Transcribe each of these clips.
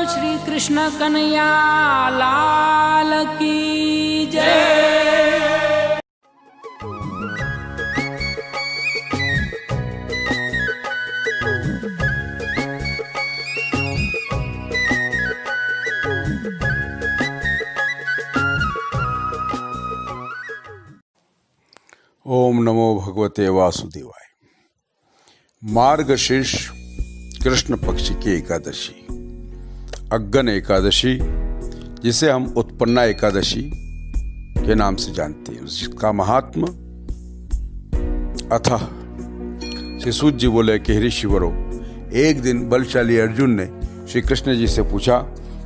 श्री कृष्ण कन्हैया लाल की जय। ओम नमो भगवते वासुदेवाय। मार्गशीर्ष कृष्ण पक्ष की एकादशी, अग्गन एकादशी, जिसे हम उत्पन्ना एकादशी के नाम से जानते हैं, उसका महात्म अथाह। श्री सूत जी बोले कि हे ऋषिवरों, एक दिन बलशाली अर्जुन ने श्री कृष्ण जी से पूछा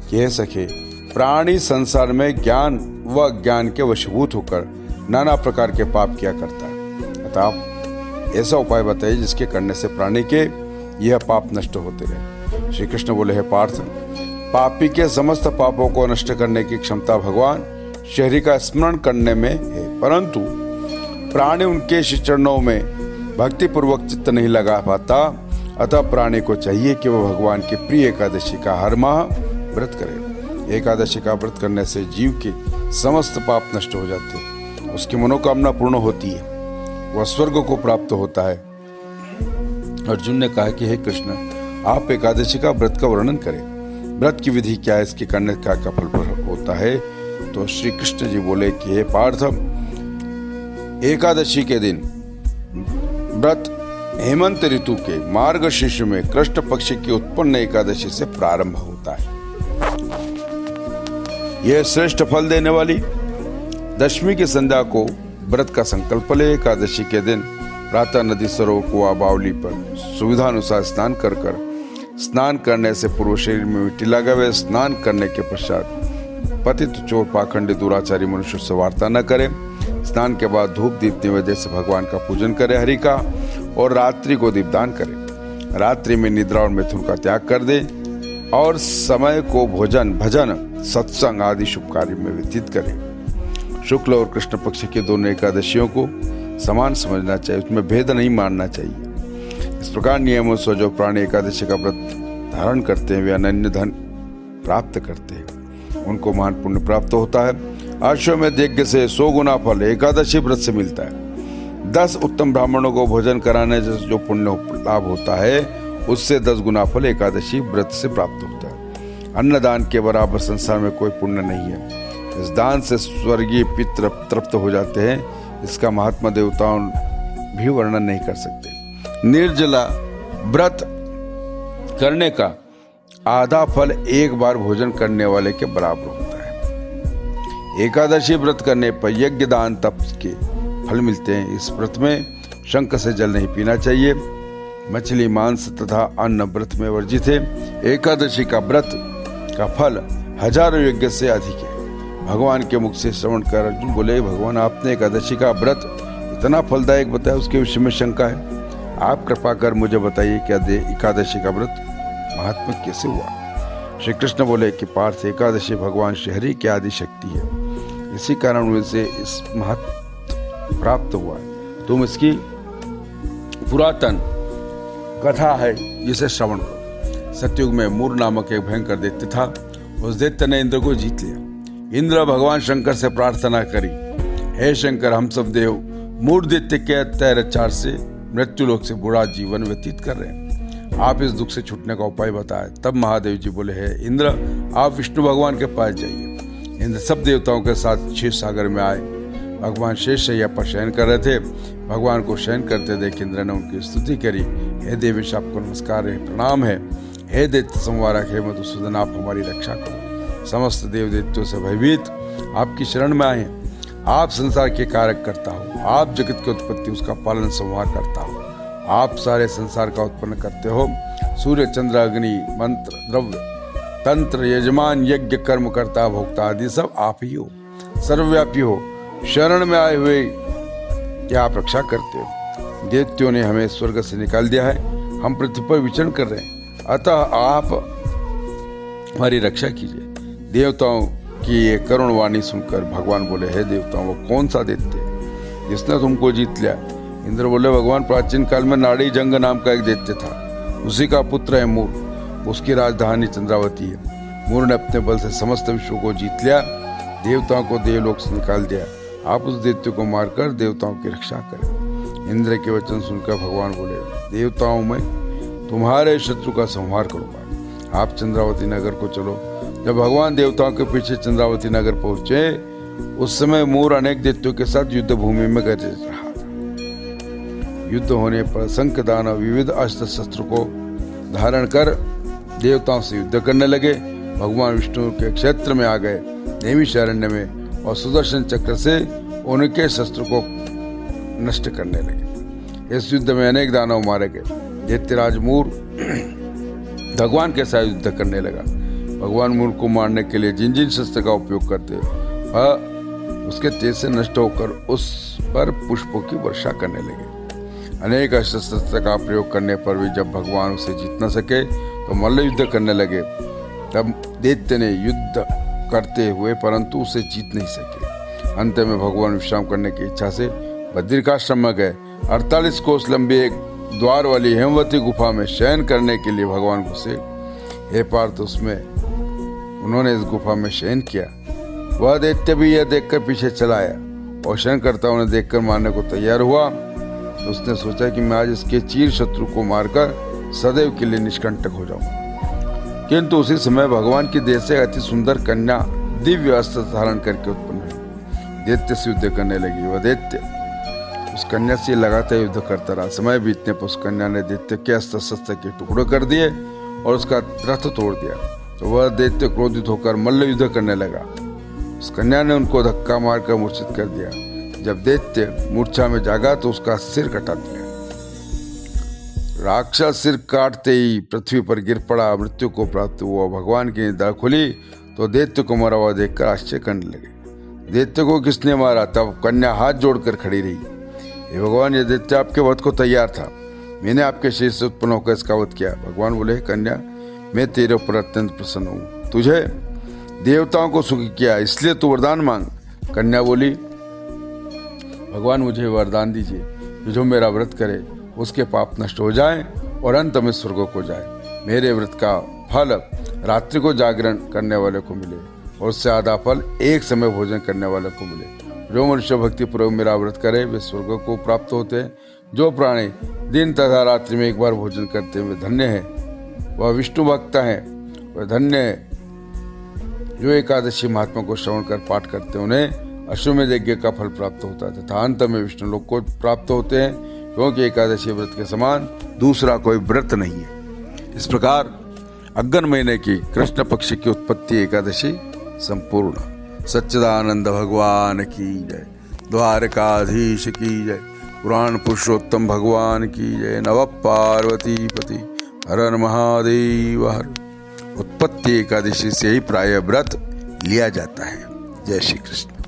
कि हे सखे, प्राणी संसार में ज्ञान व अज्ञान के वशीभूत होकर नाना प्रकार के पाप किया करता है, अतः आप ऐसा उपाय बताइए जिसके करने से प्राणी के यह पाप नष्ट होते रहे। श्री कृष्ण बोले, हे पार्थ, पापी के समस्त पापों को नष्ट करने की क्षमता भगवान श्री का स्मरण करने में है, परंतु प्राणी उनके श्री चरणों में भक्ति पूर्वक चित्त नहीं लगा पाता। अतः प्राणी को चाहिए कि वह भगवान की प्रिय एकादशी का हर माह व्रत करे। एकादशी का व्रत करने से जीव के समस्त पाप नष्ट हो जाते हैं, उसकी मनोकामना पूर्ण होती है, वह स्वर्ग को प्राप्त होता है। अर्जुन ने कहा कि हे कृष्ण, आप एकादशी का व्रत का वर्णन करें। व्रत की विधि क्या है, इसके करने का क्या फल होता है? तो श्री कृष्ण जी बोले कि हे पार्थ, एकादशी के दिन व्रत हेमंत ऋतु के मार्गशीर्ष में कृष्ण पक्ष की उत्पन्न एकादशी से प्रारंभ होता है। यह श्रेष्ठ फल देने वाली दशमी की संध्या को व्रत का संकल्प ले। एकादशी के दिन प्रातः नदी, सरोवर, कुआं, बावली पर सुविधा अनुसार स्नान करने से पूर्व शरीर में मिट्टी लगावे। स्नान करने के पश्चात पतित, चोर, पाखंडी, दुराचारी मनुष्य से वार्ता न करे। स्नान के बाद धूप दीप निवेद्य से भगवान का पूजन करे, हरि का, और रात्रि को दीपदान करे। रात्रि में निद्रा और मिथुन का त्याग कर दे और समय को भोजन, भजन, सत्संग आदि शुभ कार्य में व्यतीत करे। शुक्ल और कृष्ण पक्ष के दोनों एकादशियों को समान समझना चाहिए, उसमें भेद नहीं मानना चाहिए। इस प्रकार नियमों से जो प्राणी एकादशी का व्रत धारण करते हैं वे अनन्य धन प्राप्त करते हैं, उनको महान पुण्य प्राप्त होता है। अश्वमेध यज्ञ से 100 गुना फल एकादशी व्रत से मिलता है। 10 उत्तम ब्राह्मणों को भोजन कराने से जो पुण्य लाभ होता है, उससे 10 गुना फल एकादशी व्रत से प्राप्त होता है। अन्नदान के बराबर संसार में कोई पुण्य नहीं है। इस दान से स्वर्गीय पितृ तृप्त हो जाते हैं। इसका महात्मा देवताओं भी वर्णन नहीं कर सकते। निर्जला व्रत करने का आधा फल एक बार भोजन करने वाले के बराबर होता है। एकादशी व्रत करने पर यज्ञ, दान, तप के फल मिलते हैं। इस व्रत में शंख से जल नहीं पीना चाहिए। मछली, मांस तथा अन्न व्रत में वर्जित है। एकादशी का व्रत का फल हजारों यज्ञ से अधिक है। भगवान के मुख से श्रवण कर अर्जुन बोले, भगवान, आपने एकादशी का व्रत इतना फलदायक बताया, उसके विषय में शंका है। आप कृपा कर मुझे बताइए, क्या एकादशी का व्रत महात्मा कैसे हुआ? श्री कृष्ण बोले कि पार्थ, एकादशी भगवान श्री हरि की आदि शक्ति है, इसी कारण उनसे इस महत्व प्राप्त हुआ है। तुम इसकी पुरातन कथा है, जिसे श्रवण करो। सतयुग में मूर नामक एक भयंकर दैत्य था। उस दैत्य ने इंद्र को जीत लिया। इंद्र भगवान शंकर से प्रार्थना करी, हे शंकर, हम सब देव मूढ़ दैत्य के अत्याचार से मृत्युलोक से बुरा जीवन व्यतीत कर रहे हैं, आप इस दुख से छूटने का उपाय बताएं। तब महादेव जी बोले, हे इंद्र, आप विष्णु भगवान के पास जाइए। इंद्र सब देवताओं के साथ क्षीर सागर में आए। भगवान शेष शैया पर शयन कर रहे थे। भगवान को शयन करते देख इंद्र ने उनकी स्तुति करी, हे देवेश, आपको नमस्कार है, प्रणाम है। हे दैत्य संवारक, हे मधुसूदन, आप हमारी रक्षा करो। समस्त देव दैत्यों से भयभीत आपकी शरण में आए हैं। आप संसार के कारक करता हो, आप जगत की उत्पत्ति, उसका पालन संहार करता हो, आप सारे संसार का उत्पन्न करते हो। सूर्य, चंद्र, अग्नि, मंत्र, द्रव्य, तंत्र, यजमान, यज्ञ, कर्म करता, भोक्ता आदि सब आप ही हो। सर्वव्यापी हो, शरण में आए हुए कि आप रक्षा करते हो। दैत्यों ने हमें स्वर्ग से निकाल दिया है, हम पृथ्वी पर विचरण कर रहे हैं, अतः आप हमारी रक्षा कीजिए। देवताओं की ये करुण वाणी सुनकर भगवान बोले, हे देवताओं, वो कौन सा दैत्य जिसने तुमको जीत लिया? इंद्र बोले, भगवान, प्राचीन काल में नाड़ी जंग नाम का एक दैत्य था, उसी का पुत्र है मूर, उसकी राजधानी चंद्रावती है। मूर ने अपने बल से समस्त विश्व को जीत लिया, देवताओं को देवलोक से निकाल दिया। आप उस दैत्य को मारकर देवताओं की रक्षा करें। इंद्र के वचन सुनकर भगवान बोले, देवताओं में तुम्हारे शत्रु का संहार करूंगा। आप चंद्रावती नगर को चलो। जब भगवान देवताओं के पीछे चंद्रावती नगर पहुंचे, उस समय मूर अनेक दैत्यों के साथ युद्ध भूमि में गरज रहा था। युद्ध होने पर शंख दानव विविध अस्त्र शस्त्र को धारण कर देवताओं से युद्ध करने लगे। भगवान विष्णु के क्षेत्र में आ गए, नैमिषारण्य में, और सुदर्शन चक्र से उनके शस्त्र को नष्ट करने लगे। इस युद्ध में अनेक दानव मारे गए। दैत्यराज मूर भगवान के साथ युद्ध करने लगा। भगवान मूर को मारने के लिए जिन जिन शस्त्र का उपयोग करते उसके तेज से नष्ट होकर उस पर पुष्पों की वर्षा करने लगे। अनेक अस्त्र शस्त्र का प्रयोग करने पर भी जब भगवान उसे जीत न सके तो मल्ल युद्ध करने लगे। तब दैत्य ने युद्ध करते हुए परंतु उसे जीत नहीं सके। अंत में भगवान विश्राम करने की इच्छा से बद्रिकाश्रम में गए। 48 कोस लंबी एक द्वार वाली हेमवती गुफा में शयन करने के लिए भगवान घुसे। हे पार्थ, उसमें उन्होंने इस गुफा में शयन किया। वह दैत्य भी यह देखकर पीछे चला आया और शयन करता उन्हें देखकर मारने को तैयार हुआ। तो उसने सोचा कि मैं आज इसके चीर शत्रु को मारकर सदैव के लिए निष्कंटक हो जाऊं। किंतु उसी समय भगवान की देह से अति सुंदर कन्या दिव्य अस्त्र धारण करके उत्पन्न हुई। दैत्य से युद्ध करने लगी। वह दैत्य उस कन्या से लगातार युद्ध करता रहा। समय बीतने पर उस कन्या ने दैत्य के अस्त्र शस्त्र के टुकड़े कर दिए और उसका रथ तोड़ दिया। तो वह दैत्य क्रोधित होकर मल्ल युद्ध करने लगा। उस कन्या ने उनको धक्का मारकर मूर्छित कर दिया। जब दैत्य मूर्छा में जागा तो उसका सिर कटा दिया। राक्षस सिर काटते ही पृथ्वी पर गिर पड़ा, मृत्यु को प्राप्त हुआ। भगवान की निद्रा खुली तो दैत्य को मरा हुआ देखकर आश्चर्य करने लगे। दैत्य को किसने मारा? तब कन्या हाथ जोड़कर खड़ी रही। हे भगवान, ये दैत्य आपके वध को तैयार था। मैंने आपके शरीर से उत्पन्न होकर इसका वध किया। भगवान बोले, कन्या, मैं तेरे ऊपर अत्यंत प्रसन्न हूँ। तुझे देवताओं को सुखी किया, इसलिए तू वरदान मांग। कन्या बोली, भगवान मुझे वरदान दीजिए, जो मेरा व्रत करे उसके पाप नष्ट हो जाए और अंत में स्वर्ग को जाए। मेरे व्रत का फल रात्रि को जागरण करने वाले को मिले और उससे आधा फल एक समय भोजन करने वाले को मिले। जो मनुष्य भक्ति पूर्वक मेरा व्रत करे वे स्वर्ग को प्राप्त होते हैं। जो प्राणी दिन तथा रात्रि में एक बार भोजन करते हुए धन्य है, वह विष्णु भक्त है। वह धन्य है जो एकादशी महात्मा को श्रवण कर पाठ करते हैं, उन्हें अश्वमेध यज्ञ का फल प्राप्त होता है तथा अंत में विष्णु लोक को प्राप्त होते हैं, क्योंकि एकादशी व्रत के समान दूसरा कोई व्रत नहीं है। इस प्रकार अग्न महीने की कृष्ण पक्ष की उत्पत्ति एकादशी संपूर्ण। सच्चिदानंद भगवान की जय, द्वारकाधीश की जय, पुराण पुरुषोत्तम भगवान की जय। नव पार्वती पति हर हर महादेव हर। उत्पत्ति एकादशी से ही प्राय व्रत लिया जाता है। जय श्री कृष्ण।